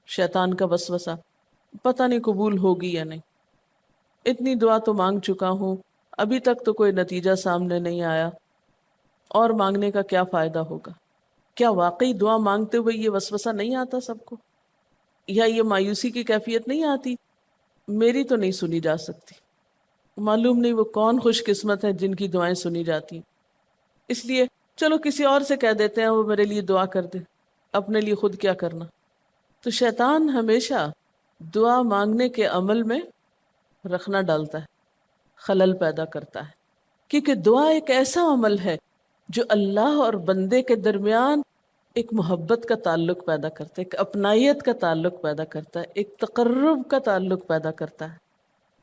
شیطان کا وسوسہ، پتہ نہیں قبول ہوگی یا نہیں، اتنی دعا تو مانگ چکا ہوں، ابھی تک تو کوئی نتیجہ سامنے نہیں آیا، اور مانگنے کا کیا فائدہ ہوگا؟ کیا واقعی دعا مانگتے ہوئے یہ وسوسہ نہیں آتا سب کو؟ یا یہ مایوسی کی کیفیت نہیں آتی، میری تو نہیں سنی جا سکتی، معلوم نہیں وہ کون خوش قسمت ہیں جن کی دعائیں سنی جاتی، اس لیے چلو کسی اور سے کہہ دیتے ہیں وہ میرے لیے دعا کر دے، اپنے لیے خود کیا کرنا۔ تو شیطان ہمیشہ دعا مانگنے کے عمل میں رخنا ڈالتا ہے، خلل پیدا کرتا ہے، کیونکہ دعا ایک ایسا عمل ہے جو اللہ اور بندے کے درمیان ایک محبت کا تعلق پیدا کرتا ہے، ایک اپنائیت کا تعلق پیدا کرتا ہے، ایک تقرب کا تعلق پیدا کرتا ہے۔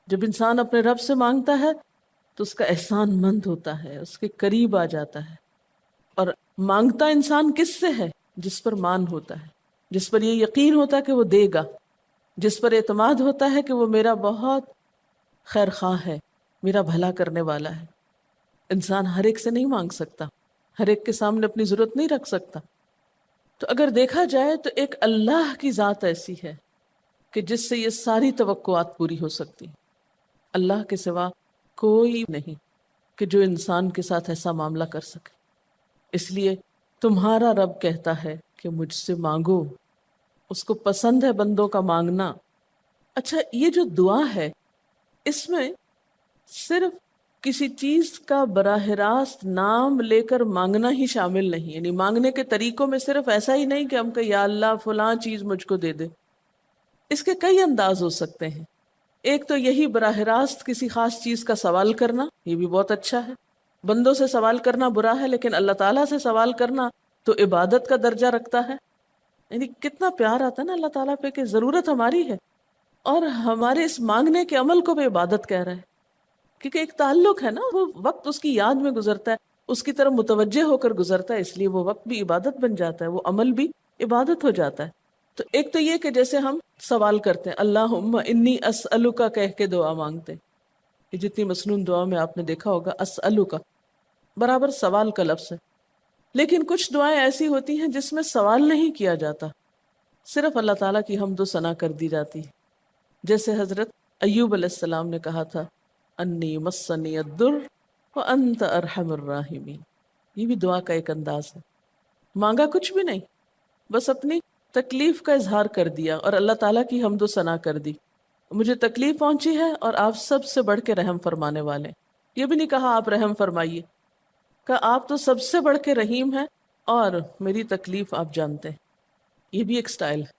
جب انسان اپنے رب سے مانگتا ہے تو اس کا احسان مند ہوتا ہے، اس کے قریب آ جاتا ہے، اور مانگتا انسان کس سے ہے؟ جس پر مان ہوتا ہے، جس پر یہ یقین ہوتا ہے کہ وہ دے گا، جس پر اعتماد ہوتا ہے کہ وہ میرا بہت خیر خواہ ہے، میرا بھلا کرنے والا ہے۔ انسان ہر ایک سے نہیں مانگ سکتا، ہر ایک کے سامنے اپنی ضرورت نہیں رکھ سکتا۔ تو اگر دیکھا جائے تو ایک اللہ کی ذات ایسی ہے کہ جس سے یہ ساری توقعات پوری ہو سکتی، اللہ کے سوا کوئی نہیں کہ جو انسان کے ساتھ ایسا معاملہ کر سکے۔ اس لیے تمہارا رب کہتا ہے کہ مجھ سے مانگو، اس کو پسند ہے بندوں کا مانگنا۔ اچھا، یہ جو دعا ہے اس میں صرف کسی چیز کا براہ راست نام لے کر مانگنا ہی شامل نہیں، یعنی مانگنے کے طریقوں میں صرف ایسا ہی نہیں کہ ہم کہ یا اللہ فلاں چیز مجھ کو دے دے۔ اس کے کئی انداز ہو سکتے ہیں۔ ایک تو یہی براہ راست کسی خاص چیز کا سوال کرنا، یہ بھی بہت اچھا ہے۔ بندوں سے سوال کرنا برا ہے، لیکن اللہ تعالیٰ سے سوال کرنا تو عبادت کا درجہ رکھتا ہے۔ یعنی کتنا پیار آتا ہے نا اللہ تعالیٰ پہ کہ ضرورت ہماری ہے اور ہمارے اس مانگنے کے عمل کو بھی عبادت کہہ رہے ہیں، کیونکہ ایک تعلق ہے نا، وہ وقت اس کی یاد میں گزرتا ہے، اس کی طرف متوجہ ہو کر گزرتا ہے، اس لیے وہ وقت بھی عبادت بن جاتا ہے، وہ عمل بھی عبادت ہو جاتا ہے۔ تو ایک تو یہ کہ جیسے ہم سوال کرتے ہیں اللہم انی اسألک کہہ کے دعا مانگتے ہیں، یہ جتنی مسنون دعا میں آپ نے دیکھا ہوگا اسألک برابر سوال کا لفظ ہے۔ لیکن کچھ دعائیں ایسی ہوتی ہیں جس میں سوال نہیں کیا جاتا، صرف اللہ تعالیٰ کی حمد و ثنا کر دی جاتی ہے، جیسے حضرت ایوب علیہ السلام نے کہا تھا انی مسنی الضر وانت ارحم الراحمین۔ یہ بھی دعا کا ایک انداز ہے، مانگا کچھ بھی نہیں، بس اپنی تکلیف کا اظہار کر دیا اور اللہ تعالیٰ کی حمد و ثنا کر دی، مجھے تکلیف پہنچی ہے اور آپ سب سے بڑھ کے رحم فرمانے والے۔ یہ بھی نہیں کہا آپ رحم فرمائیے، کہ آپ تو سب سے بڑھ کے رحیم ہیں اور میری تکلیف آپ جانتے ہیں۔ یہ بھی ایک سٹائل ہے۔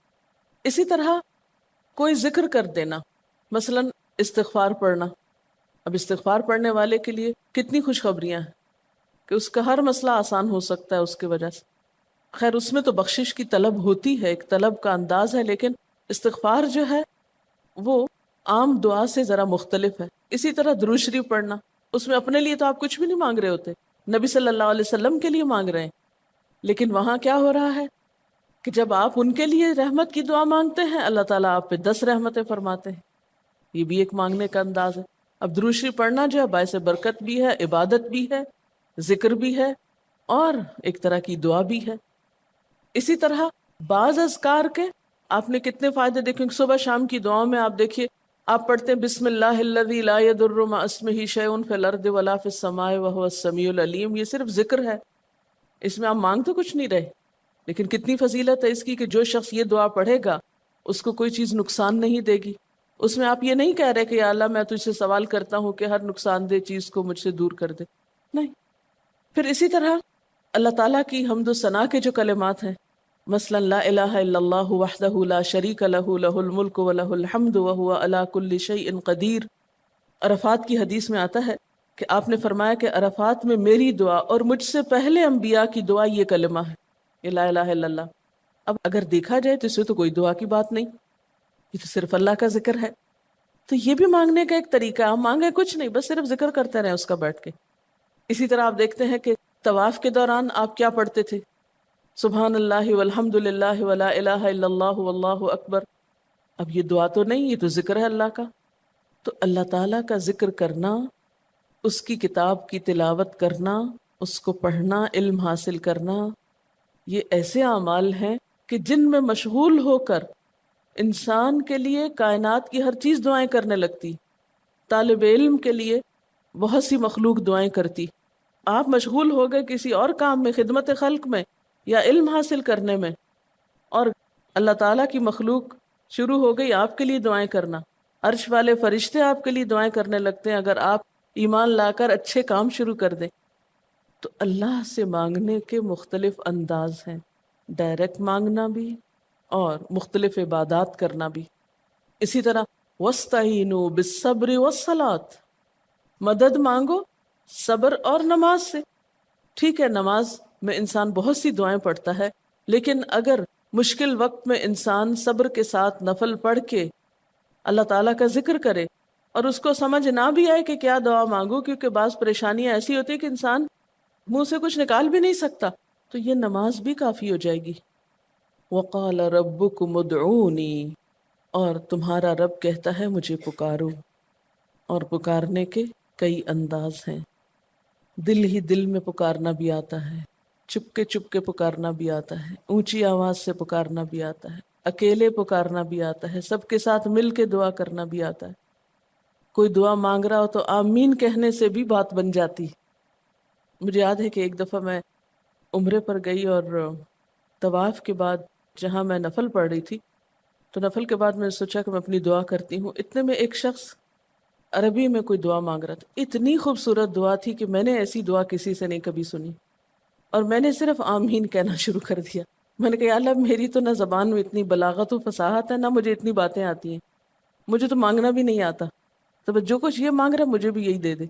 اسی طرح کوئی ذکر کر دینا، مثلا استغفار پڑھنا۔ اب استغفار پڑھنے والے کے لیے کتنی خوشخبریاں ہیں کہ اس کا ہر مسئلہ آسان ہو سکتا ہے اس کی وجہ سے۔ خیر اس میں تو بخشش کی طلب ہوتی ہے، ایک طلب کا انداز ہے، لیکن استغفار جو ہے وہ عام دعا سے ذرا مختلف ہے۔ اسی طرح درود شریف پڑھنا، اس میں اپنے لیے تو آپ کچھ بھی نہیں مانگ رہے ہوتے، نبی صلی اللہ علیہ وسلم کے لیے مانگ رہے ہیں، لیکن وہاں کیا ہو رہا ہے کہ جب آپ ان کے لیے رحمت کی دعا مانگتے ہیں اللہ تعالیٰ آپ پہ 10 رحمتیں فرماتے ہیں۔ یہ بھی ایک مانگنے کا انداز ہے۔ اب درود شریف پڑھنا جو ہے باعث برکت بھی ہے، عبادت بھی ہے، ذکر بھی ہے اور ایک طرح کی دعا بھی ہے۔ اسی طرح بعض اذکار کے آپ نے کتنے فائدے دیکھیں، صبح شام کی دعاؤں میں آپ دیکھیے آپ پڑھتے ہیں بسم اللہ الذی لا یضر مع اسمہ شیء فی الارض ولا فی السماء وہو السمیع العلیم۔ یہ صرف ذکر ہے، اس میں آپ مانگ تو کچھ نہیں رہے، لیکن کتنی فضیلت ہے اس کی کہ جو شخص یہ دعا پڑھے گا اس کو کوئی چیز نقصان نہیں دے گی۔ اس میں آپ یہ نہیں کہہ رہے کہ یا اللہ میں تجھ سے سوال کرتا ہوں کہ ہر نقصان دہ چیز کو مجھ سے دور کر دے، نہیں۔ پھر اسی طرح اللہ تعالیٰ کی حمد و ثنا کے جو کلمات ہیں، مثلا لا الہ الا اللہ وحدہ لا شریک لہ لہ الملک ولہ الحمد وہو علی کل شیء قدیر۔ عرفات کی حدیث میں آتا ہے کہ آپ نے فرمایا کہ عرفات میں میری دعا اور مجھ سے پہلے انبیاء کی دعا یہ کلمہ ہے، یہ لا الہ الا اللہ۔ اب اگر دیکھا جائے تو اس میں تو کوئی دعا کی بات نہیں، یہ تو صرف اللہ کا ذکر ہے۔ تو یہ بھی مانگنے کا ایک طریقہ ہے، ہم مانگے کچھ نہیں، بس صرف ذکر کرتے رہیں اس کا بیٹھ کے۔ اسی طرح آپ دیکھتے ہیں کہ طواف کے دوران آپ کیا پڑھتے تھے، سبحان اللہ والحمد للہ ولا الہ الا اللہ واللہ اکبر۔ اب یہ دعا تو نہیں، یہ تو ذکر ہے اللہ کا۔ تو اللہ تعالیٰ کا ذکر کرنا، اس کی کتاب کی تلاوت کرنا، اس کو پڑھنا، علم حاصل کرنا، یہ ایسے اعمال ہیں کہ جن میں مشغول ہو کر انسان کے لیے کائنات کی ہر چیز دعائیں کرنے لگتی، طالب علم کے لیے بہت سی مخلوق دعائیں کرتی. آپ مشغول ہو گئے کسی اور کام میں، خدمت خلق میں یا علم حاصل کرنے میں، اور اللہ تعالیٰ کی مخلوق شروع ہو گئی آپ کے لیے دعائیں کرنا. عرش والے فرشتے آپ کے لیے دعائیں کرنے لگتے ہیں اگر آپ ایمان لا کر اچھے کام شروع کر دیں. تو اللہ سے مانگنے کے مختلف انداز ہیں، ڈائریکٹ مانگنا بھی اور مختلف عبادات کرنا بھی. اسی طرح وَاسْتَعِینُوا بِالصَّبْرِ وَالصَّلَاةِ، مدد مانگو صبر اور نماز سے. ٹھیک ہے، نماز میں انسان بہت سی دعائیں پڑھتا ہے، لیکن اگر مشکل وقت میں انسان صبر کے ساتھ نفل پڑھ کے اللہ تعالیٰ کا ذکر کرے اور اس کو سمجھ نہ بھی آئے کہ کیا دعا مانگو، کیونکہ بعض پریشانیاں ایسی ہوتی کہ انسان منہ سے کچھ نکال بھی نہیں سکتا، تو یہ نماز بھی کافی ہو جائے گی. وَقَالَ رَبُّكُمُ ادْعُونِي، اور تمہارا رب کہتا ہے مجھے پکارو. اور پکارنے کے کئی انداز ہیں. دل ہی دل میں پکارنا بھی آتا ہے، چپ کے پکارنا بھی آتا ہے، اونچی آواز سے پکارنا بھی آتا ہے، اکیلے پکارنا بھی آتا ہے، سب کے ساتھ مل کے دعا کرنا بھی آتا ہے. کوئی دعا مانگ رہا ہو تو آمین کہنے سے بھی بات بن جاتی. مجھے یاد ہے کہ ایک دفعہ میں عمرے پر گئی اور طواف کے بعد جہاں میں نفل پڑھ رہی تھی، تو نفل کے بعد میں نے سوچا کہ میں اپنی دعا کرتی ہوں. اتنے میں ایک شخص عربی میں کوئی دعا مانگ رہا تھا. اتنی خوبصورت دعا تھی کہ میں نے ایسی دعا کسی سے نہیں کبھی سنی، اور میں نے صرف آمین کہنا شروع کر دیا. میں نے کہا یا اللہ، میری تو نہ زبان میں اتنی بلاغت و فصاحت ہے، نہ مجھے اتنی باتیں آتی ہیں، مجھے تو مانگنا بھی نہیں آتا، تو بس جو کچھ یہ مانگ رہا مجھے بھی یہی دے دے.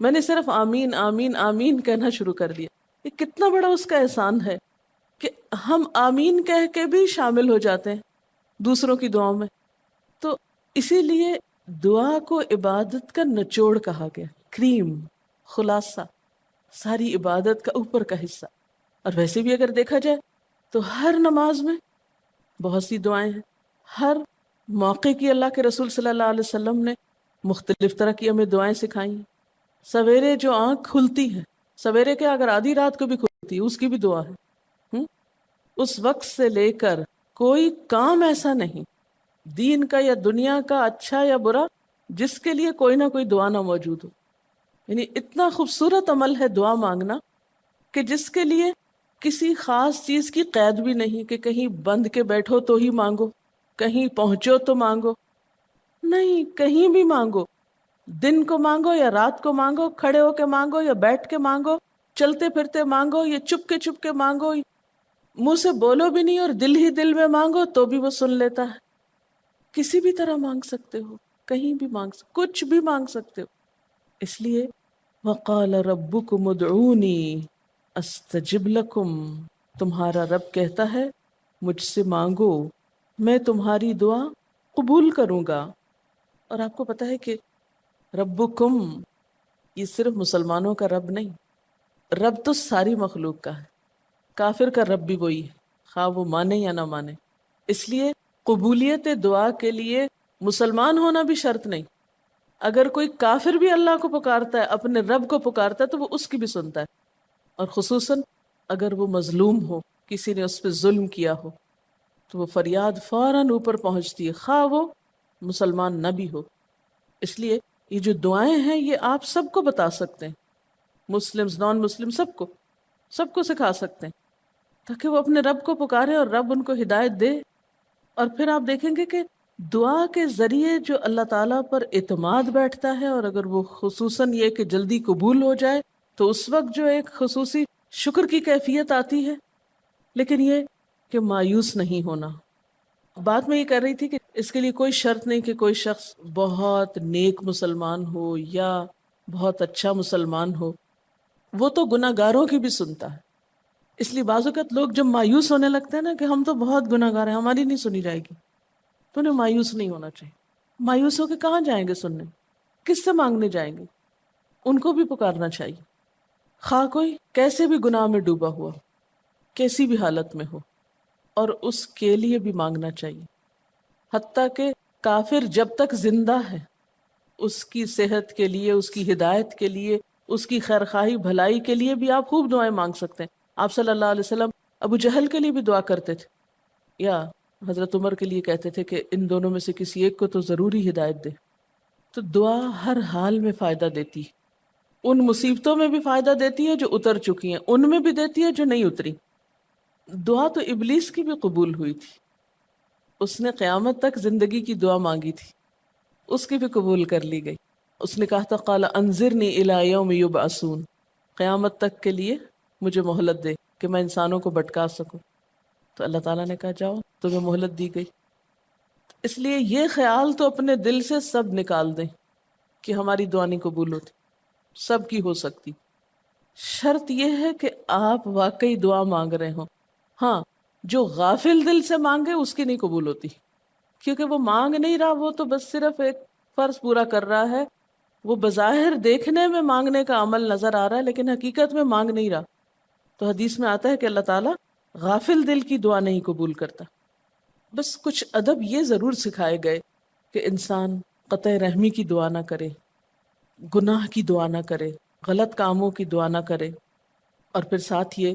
میں نے صرف آمین آمین آمین کہنا شروع کر دیا. یہ کتنا بڑا اس کا احسان ہے کہ ہم آمین کہہ کے بھی شامل ہو جاتے ہیں دوسروں کی دعاؤں میں. تو اسی لیے دعا کو عبادت کا نچوڑ کہا گیا، کریم، خلاصہ، ساری عبادت کا اوپر کا حصہ. اور ویسے بھی اگر دیکھا جائے تو ہر نماز میں بہت سی دعائیں ہیں. ہر موقع کی اللہ کے رسول صلی اللہ علیہ وسلم نے مختلف طرح کی ہمیں دعائیں سکھائی ہیں. سویرے جو آنکھ کھلتی ہے، سویرے کے اگر آدھی رات کو بھی کھلتی ہے، اس کی بھی دعا ہے. اس وقت سے لے کر کوئی کام ایسا نہیں دین کا یا دنیا کا، اچھا یا برا، جس کے لیے کوئی نہ کوئی دعا نہ موجود ہو. یعنی اتنا خوبصورت عمل ہے دعا مانگنا کہ جس کے لیے کسی خاص چیز کی قید بھی نہیں کہ کہیں بند کے بیٹھو تو ہی مانگو، کہیں پہنچو تو مانگو. نہیں، کہیں بھی مانگو، دن کو مانگو یا رات کو مانگو، کھڑے ہو کے مانگو یا بیٹھ کے مانگو، چلتے پھرتے مانگو یا چپ کے مانگو، منہ سے بولو بھی نہیں اور دل ہی دل میں مانگو تو بھی وہ سن لیتا ہے. کسی بھی طرح مانگ سکتے ہو، کہیں بھی کچھ بھی مانگ سکتے ہو. اس لیے وقال ربکم ادعونی استجب لکم، تمہارا رب کہتا ہے مجھ سے مانگو، میں تمہاری دعا قبول کروں گا. اور آپ کو پتہ ہے کہ ربکم یہ صرف مسلمانوں کا رب نہیں، رب تو ساری مخلوق کا ہے. کافر کا رب بھی وہی ہے، خواہ وہ مانے یا نہ مانے. اس لیے قبولیت دعا کے لیے مسلمان ہونا بھی شرط نہیں. اگر کوئی کافر بھی اللہ کو پکارتا ہے، اپنے رب کو پکارتا ہے، تو وہ اس کی بھی سنتا ہے. اور خصوصاً اگر وہ مظلوم ہو، کسی نے اس پہ ظلم کیا ہو، تو وہ فریاد فوراً اوپر پہنچتی ہے، خواہ وہ مسلمان نہ بھی ہو. اس لیے یہ جو دعائیں ہیں یہ آپ سب کو بتا سکتے ہیں، مسلم نان مسلم سب کو سکھا سکتے ہیں، تاکہ وہ اپنے رب کو پکارے اور رب ان کو ہدایت دے. اور پھر آپ دیکھیں گے کہ دعا کے ذریعے جو اللہ تعالیٰ پر اعتماد بیٹھتا ہے، اور اگر وہ خصوصاً یہ کہ جلدی قبول ہو جائے، تو اس وقت جو ایک خصوصی شکر کی کیفیت آتی ہے. لیکن یہ کہ مایوس نہیں ہونا. بات میں یہ کر رہی تھی کہ اس کے لیے کوئی شرط نہیں کہ کوئی شخص بہت نیک مسلمان ہو یا بہت اچھا مسلمان ہو، وہ تو گناہ گاروں کی بھی سنتا ہے. اس لیے بعض اوقات لوگ جب مایوس ہونے لگتے ہیں نا کہ ہم تو بہت گناہ گار ہیں، ہماری نہیں سنی جائے گی، تو انہیں مایوس نہیں ہونا چاہیے. مایوس ہو کے کہاں جائیں گے سننے؟ کس سے مانگنے جائیں گے؟ ان کو بھی پکارنا چاہیے، خواہ کوئی کیسے بھی گناہ میں ڈوبا ہوا، کیسی بھی حالت میں ہو، اور اس کے لیے بھی مانگنا چاہیے. حتیٰ کہ کافر جب تک زندہ ہے، اس کی صحت کے لیے، اس کی ہدایت کے لیے، اس کی خیرخواہی بھلائی کے لیے بھی آپ خوب دعائیں مانگ سکتے ہیں. آپ صلی اللہ علیہ وسلم ابو جہل کے لیے بھی دعا کرتے تھے، یا حضرت عمر کے لیے کہتے تھے کہ ان دونوں میں سے کسی ایک کو تو ضروری ہدایت دے. تو دعا ہر حال میں فائدہ دیتی ہے. ان مصیبتوں میں بھی فائدہ دیتی ہے جو اتر چکی ہیں، ان میں بھی دیتی ہے جو نہیں اتری. دعا تو ابلیس کی بھی قبول ہوئی تھی. اس نے قیامت تک زندگی کی دعا مانگی تھی، اس کی بھی قبول کر لی گئی. اس نے کہا تھا قال انظرنی الی یوم یبعثون، قیامت تک کے لیے مجھے مہلت دے کہ میں انسانوں کو بھٹکا سکوں. تو اللہ تعالیٰ نے کہا جاؤ، تمہیں مہلت دی گئی. اس لیے یہ خیال تو اپنے دل سے سب نکال دیں کہ ہماری دعا نہیں قبول ہوتی. سب کی ہو سکتی، شرط یہ ہے کہ آپ واقعی دعا مانگ رہے ہوں. ہاں، جو غافل دل سے مانگے اس کی نہیں قبول ہوتی، کیونکہ وہ مانگ نہیں رہا، وہ تو بس صرف ایک فرض پورا کر رہا ہے. وہ بظاہر دیکھنے میں مانگنے کا عمل نظر آ رہا ہے لیکن حقیقت میں مانگ نہیں رہا. تو حدیث میں آتا ہے کہ اللہ تعالیٰ غافل دل کی دعا نہیں قبول کرتا. بس کچھ ادب یہ ضرور سکھائے گئے کہ انسان قطع رحمی کی دعا نہ کرے، گناہ کی دعا نہ کرے، غلط کاموں کی دعا نہ کرے، اور پھر ساتھ یہ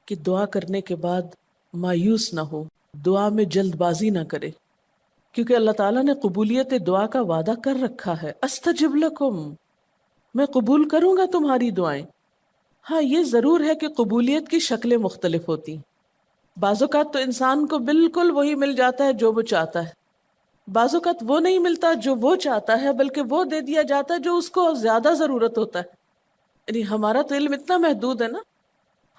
کہ دعا کرنے کے بعد مایوس نہ ہو، دعا میں جلد بازی نہ کرے، کیونکہ اللہ تعالیٰ نے قبولیت دعا کا وعدہ کر رکھا ہے. استجب لکم، میں قبول کروں گا تمہاری دعائیں. ہاں، یہ ضرور ہے کہ قبولیت کی شکلیں مختلف ہوتی ہیں. بعض اوقات تو انسان کو بالکل وہی مل جاتا ہے جو وہ چاہتا ہے، بعض اوقات وہ نہیں ملتا جو وہ چاہتا ہے، بلکہ وہ دے دیا جاتا ہے جو اس کو زیادہ ضرورت ہوتا ہے. یعنی ہمارا تو علم اتنا محدود ہے نا،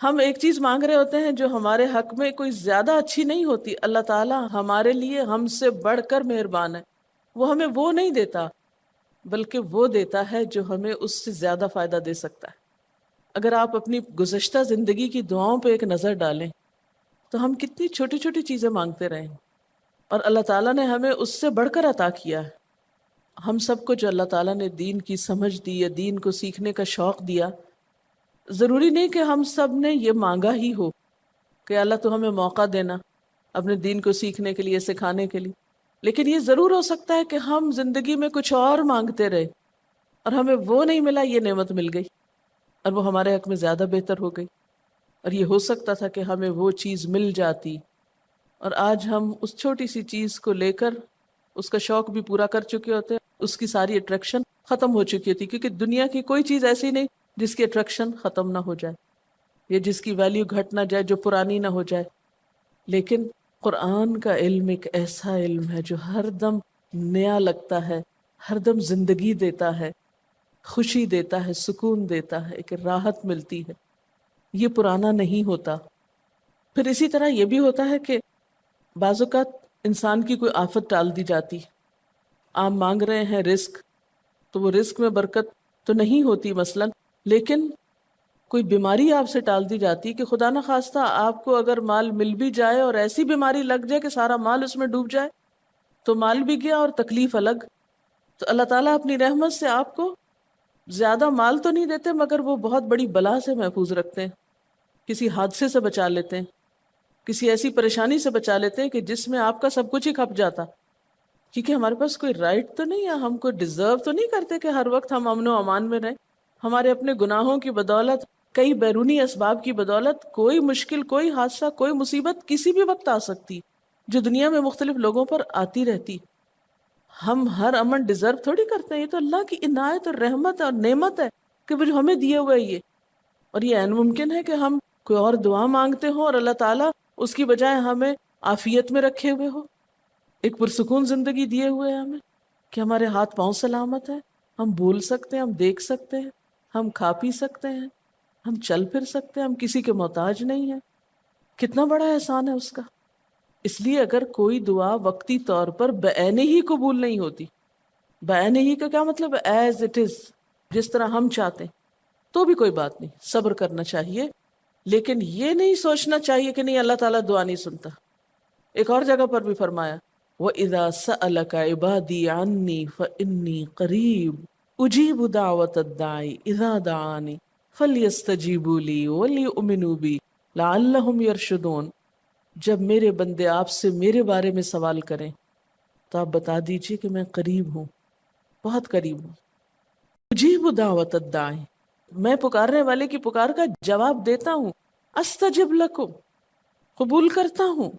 ہم ایک چیز مانگ رہے ہوتے ہیں جو ہمارے حق میں کوئی زیادہ اچھی نہیں ہوتی. اللہ تعالیٰ ہمارے لیے ہم سے بڑھ کر مہربان ہے، وہ ہمیں وہ نہیں دیتا بلکہ وہ دیتا ہے جو ہمیں اس سے زیادہ فائدہ دے سکتا ہے. اگر آپ اپنی گزشتہ زندگی کی دعاؤں پہ ایک نظر ڈالیں تو ہم کتنی چھوٹی چھوٹی چیزیں مانگتے رہے ہیں اور اللہ تعالیٰ نے ہمیں اس سے بڑھ کر عطا کیا ہے. ہم سب کو جو اللہ تعالیٰ نے دین کی سمجھ دی یا دین کو سیکھنے کا شوق دیا، ضروری نہیں کہ ہم سب نے یہ مانگا ہی ہو کہ اللہ تو ہمیں موقع دینا اپنے دین کو سیکھنے کے لیے، سکھانے کے لیے. لیکن یہ ضرور ہو سکتا ہے کہ ہم زندگی میں کچھ اور مانگتے رہے اور ہمیں وہ نہیں ملا، یہ نعمت مل گئی اور وہ ہمارے حق میں زیادہ بہتر ہو گئی. اور یہ ہو سکتا تھا کہ ہمیں وہ چیز مل جاتی اور آج ہم اس چھوٹی سی چیز کو لے کر اس کا شوق بھی پورا کر چکے ہوتے، اس کی ساری اٹریکشن ختم ہو چکی ہوتی. کیونکہ دنیا کی کوئی چیز ایسی نہیں جس کی اٹریکشن ختم نہ ہو جائے یا جس کی ویلیو گھٹ نہ جائے، جو پرانی نہ ہو جائے. لیکن قرآن کا علم ایک ایسا علم ہے جو ہر دم نیا لگتا ہے، ہر دم زندگی دیتا ہے، خوشی دیتا ہے، سکون دیتا ہے، ایک راحت ملتی ہے. یہ پرانا نہیں ہوتا. پھر اسی طرح یہ بھی ہوتا ہے کہ بعض اوقات انسان کی کوئی آفت ٹال دی جاتی. آپ مانگ رہے ہیں رزق، تو وہ رزق میں برکت تو نہیں ہوتی مثلا، لیکن کوئی بیماری آپ سے ٹال دی جاتی کہ خدا نہ خواستہ آپ کو اگر مال مل بھی جائے اور ایسی بیماری لگ جائے کہ سارا مال اس میں ڈوب جائے تو مال بھی گیا اور تکلیف الگ. تو اللہ تعالیٰ اپنی رحمت سے آپ کو زیادہ مال تو نہیں دیتے مگر وہ بہت بڑی بلا سے محفوظ رکھتے ہیں، کسی حادثے سے بچا لیتے ہیں، کسی ایسی پریشانی سے بچا لیتے ہیں کہ جس میں آپ کا سب کچھ ہی کھپ جاتا. کیونکہ ہمارے پاس کوئی رائٹ تو نہیں ہے، ہم کو ڈیزرو تو نہیں کرتے کہ ہر وقت ہم امن و امان میں رہیں. ہمارے اپنے گناہوں کی بدولت، کئی بیرونی اسباب کی بدولت کوئی مشکل، کوئی حادثہ، کوئی مصیبت کسی بھی وقت آ سکتی جو دنیا میں مختلف لوگوں پر آتی رہتی. ہم ہر امن ڈیزرو تھوڑی کرتے ہیں، یہ تو اللہ کی عنایت اور رحمت اور نعمت ہے کہ وہ جو ہمیں دیے ہوئے یہ. اور یہ عین ممکن ہے کہ ہم کوئی اور دعا مانگتے ہوں اور اللہ تعالیٰ اس کی بجائے ہمیں عافیت میں رکھے ہوئے ہو، ایک پرسکون زندگی دیے ہوئے ہیں ہمیں کہ ہمارے ہاتھ پاؤں سلامت ہیں، ہم بول سکتے ہیں، ہم دیکھ سکتے ہیں، ہم کھا پی سکتے ہیں، ہم چل پھر سکتے ہیں، ہم کسی کے محتاج نہیں ہیں. کتنا بڑا احسان ہے اس کا. اس لیے اگر کوئی دعا وقتی طور پر بعین ہی قبول نہیں ہوتی، بعین ہی کا کیا مطلب ہے؟ ایز اٹ از، جس طرح ہم چاہتے ہیں، تو بھی کوئی بات نہیں، صبر کرنا چاہیے. لیکن یہ نہیں سوچنا چاہیے کہ نہیں اللہ تعالیٰ دعا نہیں سنتا. ایک اور جگہ پر بھی فرمایا وَإِذَا سَأَلَكَ عِبَادِي عَنِّي فَإِنِّي قَرِيبٌ أُجِيبُ دَعْوَةَ الدَّاعِ إِذَا دَعَانِ فَلْيَسْتَجِيبُوا لِي وَلْيُؤْمِنُوا بِي لَعَلَّهُمْ يَرْشُدُونَ. جب میرے بندے آپ سے میرے بارے میں سوال کریں تو آپ بتا دیجئے کہ میں قریب ہوں، بہت قریب ہوں. اجیب دعوت الداعی، میں پکارنے والے کی پکار کا جواب دیتا ہوں. استجب لکم، قبول کرتا ہوں.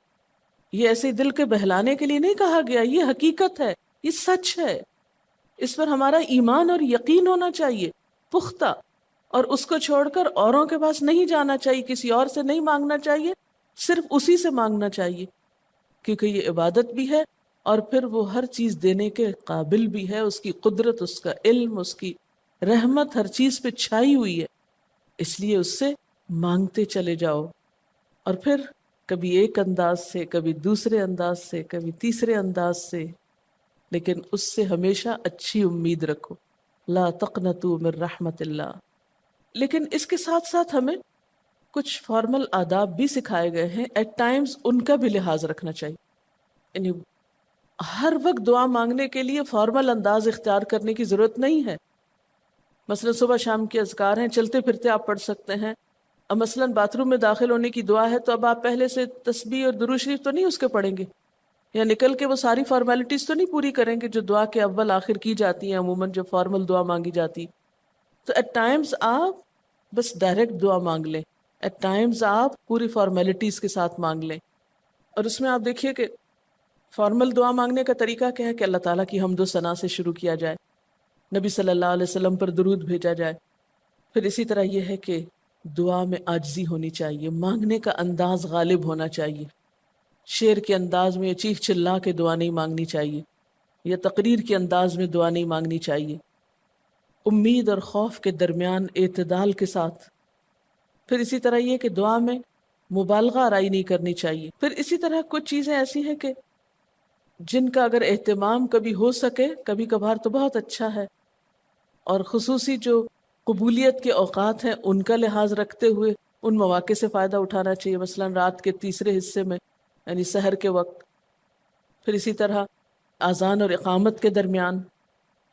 یہ ایسے دل کے بہلانے کے لیے نہیں کہا گیا، یہ حقیقت ہے، یہ سچ ہے، اس پر ہمارا ایمان اور یقین ہونا چاہیے پختہ، اور اس کو چھوڑ کر اوروں کے پاس نہیں جانا چاہیے، کسی اور سے نہیں مانگنا چاہیے، صرف اسی سے مانگنا چاہیے، کیونکہ یہ عبادت بھی ہے اور پھر وہ ہر چیز دینے کے قابل بھی ہے، اس کی قدرت، اس کا علم، اس کی رحمت ہر چیز پہ چھائی ہوئی ہے، اس لیے اس سے مانگتے چلے جاؤ، اور پھر کبھی ایک انداز سے، کبھی دوسرے انداز سے، کبھی تیسرے انداز سے، لیکن اس سے ہمیشہ اچھی امید رکھو، لا تقنطوا من رحمت اللہ۔ لیکن اس کے ساتھ ساتھ ہمیں کچھ فارمل آداب بھی سکھائے گئے ہیں، ایٹ ٹائمز ان کا بھی لحاظ رکھنا چاہیے، یعنی ہر وقت دعا مانگنے کے لیے فارمل انداز اختیار کرنے کی ضرورت نہیں ہے۔ مثلا صبح شام کے اذکار ہیں، چلتے پھرتے آپ پڑھ سکتے ہیں، اب مثلا باتھ روم میں داخل ہونے کی دعا ہے تو اب آپ پہلے سے تسبیح اور درود شریف تو نہیں اس کے پڑھیں گے، یا نکل کے وہ ساری فارمیلٹیز تو نہیں پوری کریں گے جو دعا کے اول آخر کی جاتی ہیں عموماً جب فارمل دعا مانگی جاتی۔ تو ایٹ ٹائمز آپ بس ڈائریکٹ دعا مانگ لیں، ایٹ ٹائمز آپ پوری فارمیلٹیز کے ساتھ مانگ لیں، اور اس میں آپ دیکھیے کہ فارمل دعا مانگنے کا طریقہ کیا ہے کہ اللہ تعالیٰ کی حمد و ثنا سے شروع کیا جائے، نبی صلی اللہ علیہ وسلم پر درود بھیجا جائے، پھر اسی طرح یہ ہے کہ دعا میں عاجزی ہونی چاہیے، مانگنے کا انداز غالب ہونا چاہیے، شعر کے انداز میں چیخ چلا کے دعا نہیں مانگنی چاہیے، یا تقریر کے انداز میں دعا نہیں مانگنی چاہیے، امید اور خوف کے درمیان اعتدال کے ساتھ، پھر اسی طرح یہ کہ دعا میں مبالغہ آرائی نہیں کرنی چاہیے، پھر اسی طرح کچھ چیزیں ایسی ہیں کہ جن کا اگر اہتمام کبھی ہو سکے، کبھی کبھار تو بہت اچھا ہے، اور خصوصی جو قبولیت کے اوقات ہیں ان کا لحاظ رکھتے ہوئے ان مواقع سے فائدہ اٹھانا چاہیے، مثلا رات کے تیسرے حصے میں یعنی سحر کے وقت، پھر اسی طرح اذان اور اقامت کے درمیان،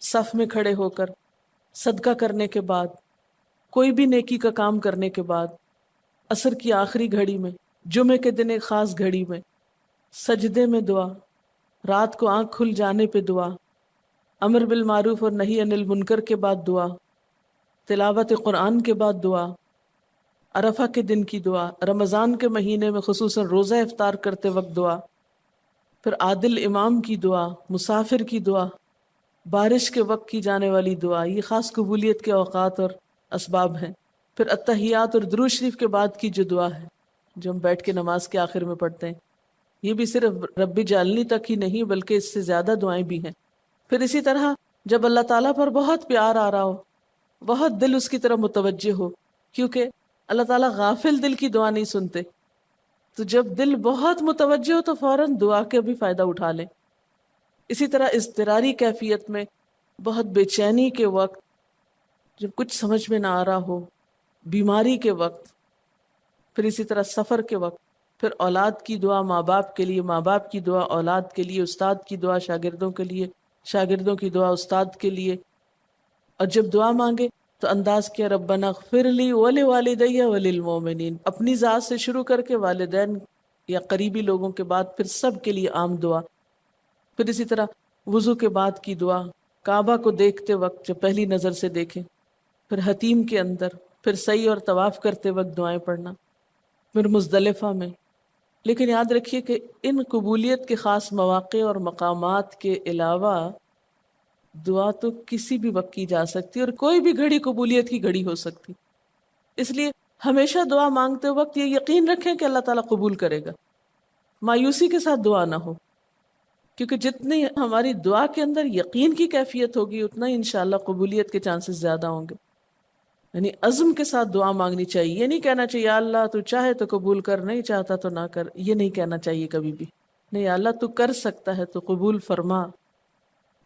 صف میں کھڑے ہو کر، صدقہ کرنے کے بعد، کوئی بھی نیکی کا کام کرنے کے بعد، عصر کی آخری گھڑی میں، جمعے کے دن ایک خاص گھڑی میں، سجدے میں دعا، رات کو آنکھ کھل جانے پہ دعا، امر بالمعروف اور نہی عن المنکر کے بعد دعا، تلاوت قرآن کے بعد دعا، عرفہ کے دن کی دعا، رمضان کے مہینے میں خصوصاً روزہ افطار کرتے وقت دعا، پھر عادل امام کی دعا، مسافر کی دعا، بارش کے وقت کی جانے والی دعا، یہ خاص قبولیت کے اوقات اور اسباب ہیں، پھر اتحیات اور درود شریف کے بعد کی جو دعا ہے جو ہم بیٹھ کے نماز کے آخر میں پڑھتے ہیں، یہ بھی صرف رب جعلنی تک ہی نہیں بلکہ اس سے زیادہ دعائیں بھی ہیں۔ پھر اسی طرح جب اللہ تعالیٰ پر بہت پیار آ رہا ہو، بہت دل اس کی طرف متوجہ ہو، کیونکہ اللہ تعالیٰ غافل دل کی دعا نہیں سنتے، تو جب دل بہت متوجہ ہو تو فوراً دعا کے بھی فائدہ اٹھا لیں۔ اسی طرح اضطراری کیفیت میں، بہت بے چینی کے وقت، جب کچھ سمجھ میں نہ آ رہا ہو، بیماری کے وقت، پھر اسی طرح سفر کے وقت، پھر اولاد کی دعا ماں باپ کے لیے، ماں باپ کی دعا اولاد کے لیے، استاد کی دعا شاگردوں کے لیے، شاگردوں کی دعا استاد کے لیے، اور جب دعا مانگے تو انداز کیا ربنا اغفر لی ولوالدی وللمؤمنین، اپنی ذات سے شروع کر کے والدین یا قریبی لوگوں کے بعد پھر سب کے لیے عام دعا، پھر اسی طرح وضو کے بعد کی دعا، کعبہ کو دیکھتے وقت جب پہلی نظر سے دیکھیں، پھر حتیم کے اندر، پھر سعی اور طواف کرتے وقت دعائیں پڑھنا، پھر مزدلفہ میں۔ لیکن یاد رکھیے کہ ان قبولیت کے خاص مواقع اور مقامات کے علاوہ دعا تو کسی بھی وقت کی جا سکتی اور کوئی بھی گھڑی قبولیت کی گھڑی ہو سکتی، اس لیے ہمیشہ دعا مانگتے وقت یہ یقین رکھیں کہ اللہ تعالیٰ قبول کرے گا، مایوسی کے ساتھ دعا نہ ہو، کیونکہ جتنی ہماری دعا کے اندر یقین کی کیفیت ہوگی اتنا ہی انشاءاللہ قبولیت کے چانسز زیادہ ہوں گے۔ یعنی عزم کے ساتھ دعا مانگنی چاہیے، یہ نہیں کہنا چاہیے یا اللہ تو چاہے تو قبول کر، نہیں چاہتا تو نہ کر، یہ نہیں کہنا چاہیے کبھی بھی، نہیں یا اللہ تو کر سکتا ہے تو قبول فرما۔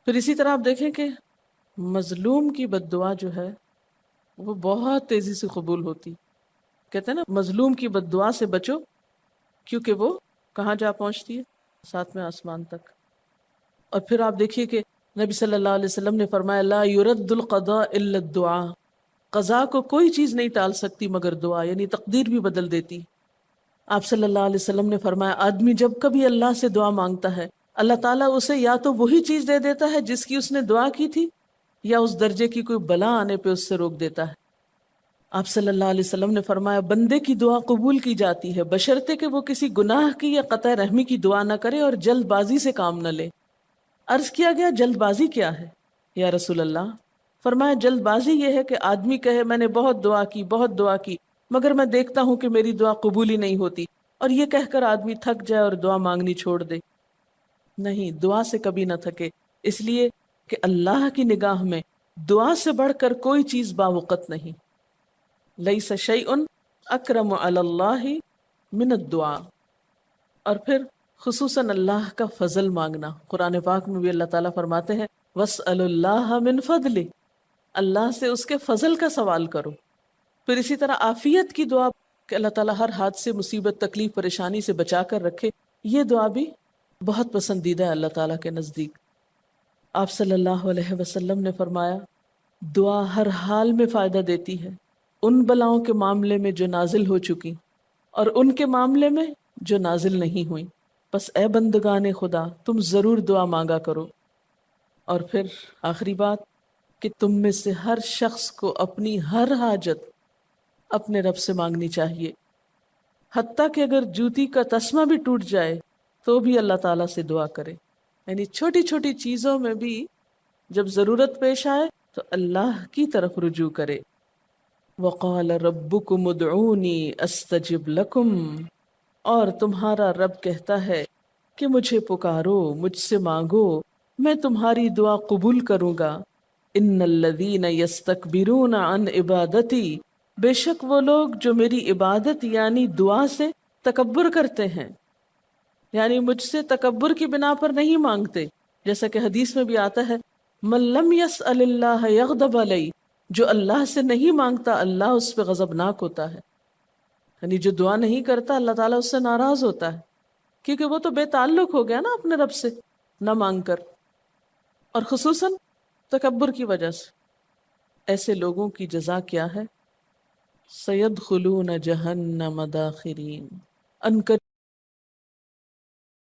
پھر اسی طرح آپ دیکھیں کہ مظلوم کی بد دعا جو ہے وہ بہت تیزی سے قبول ہوتی، کہتے ہیں نا مظلوم کی بد دعا سے بچو کیونکہ وہ کہاں جا پہنچتی ہے، ساتویں آسمان تک۔ اور پھر آپ دیکھیے کہ نبی صلی اللہ علیہ وسلم نے فرمایا لا يرد القضاء الا الدعاء، قضاء کو کوئی چیز نہیں ٹال سکتی مگر دعا، یعنی تقدیر بھی بدل دیتی۔ آپ صلی اللہ علیہ وسلم نے فرمایا آدمی جب کبھی اللہ سے دعا مانگتا ہے اللہ تعالیٰ اسے یا تو وہی چیز دے دیتا ہے جس کی اس نے دعا کی تھی، یا اس درجے کی کوئی بلا آنے پہ اس سے روک دیتا ہے۔ آپ صلی اللہ علیہ وسلم نے فرمایا بندے کی دعا قبول کی جاتی ہے بشرطے کہ وہ کسی گناہ کی یا قطع رحمی کی دعا نہ کرے اور جلد بازی سے کام نہ لے۔ عرض کیا گیا جلد بازی کیا ہے یا رسول اللہ؟ فرمایا جلد بازی یہ ہے کہ آدمی کہے میں نے بہت دعا کی مگر میں دیکھتا ہوں کہ میری دعا قبول ہی نہیں ہوتی، اور یہ کہہ کر آدمی تھک جائے اور دعا مانگنی چھوڑ دے۔ نہیں، دعا سے کبھی نہ تھکے، اس لیے کہ اللہ کی نگاہ میں دعا سے بڑھ کر کوئی چیز باوقت نہیں۔ لیس شیء اکرم علی اللہ من الدعاء۔ اور پھر خصوصاً اللہ کا فضل مانگنا، قرآن پاک میں بھی اللہ تعالیٰ فرماتے ہیں وَاسْأَلُوا اللَّهَ مِنْ فَضْلِهِ، اللہ سے اس کے فضل کا سوال کرو۔ پھر اسی طرح عافیت کی دعا کہ اللہ تعالیٰ ہر حادثے مصیبت تکلیف پریشانی سے بچا کر رکھے، یہ دعا بھی بہت پسندیدہ ہے اللہ تعالیٰ کے نزدیک۔ آپ صلی اللہ علیہ وسلم نے فرمایا دعا ہر حال میں فائدہ دیتی ہے، ان بلاؤں کے معاملے میں جو نازل ہو چکی اور ان کے معاملے میں جو نازل نہیں ہوئی، بس اے بندگان خدا تم ضرور دعا مانگا کرو۔ اور پھر آخری بات کہ تم میں سے ہر شخص کو اپنی ہر حاجت اپنے رب سے مانگنی چاہیے، حتیٰ کہ اگر جوتی کا تسمہ بھی ٹوٹ جائے تو بھی اللہ تعالیٰ سے دعا کرے، یعنی چھوٹی چھوٹی چیزوں میں بھی جب ضرورت پیش آئے تو اللہ کی طرف رجوع کرے۔ وَقَالَ رَبُّكُمُ ادْعُونِي أَسْتَجِبْ لَكُمْ، اور تمہارا رب کہتا ہے کہ مجھے پکارو، مجھ سے مانگو، میں تمہاری دعا قبول کروں گا۔ ان الذین یستکبرون عن عبادتی، بے شک وہ لوگ جو میری عبادت یعنی دعا سے تکبر کرتے ہیں، یعنی مجھ سے تکبر کی بنا پر نہیں مانگتے، جیسا کہ حدیث میں بھی آتا ہے من لم یسأل اللہ یغضب علیہ، جو اللہ سے نہیں مانگتا اللہ اس پہ غضبناک ہوتا ہے، یعنی جو دعا نہیں کرتا اللہ تعالیٰ اس سے ناراض ہوتا ہے، کیونکہ وہ تو بے تعلق ہو گیا نا اپنے رب سے نہ مانگ کر، اور خصوصاً تکبر کی وجہ سے۔ ایسے لوگوں کی جزا کیا ہے؟ سیدخلون جہنم داخرین، ان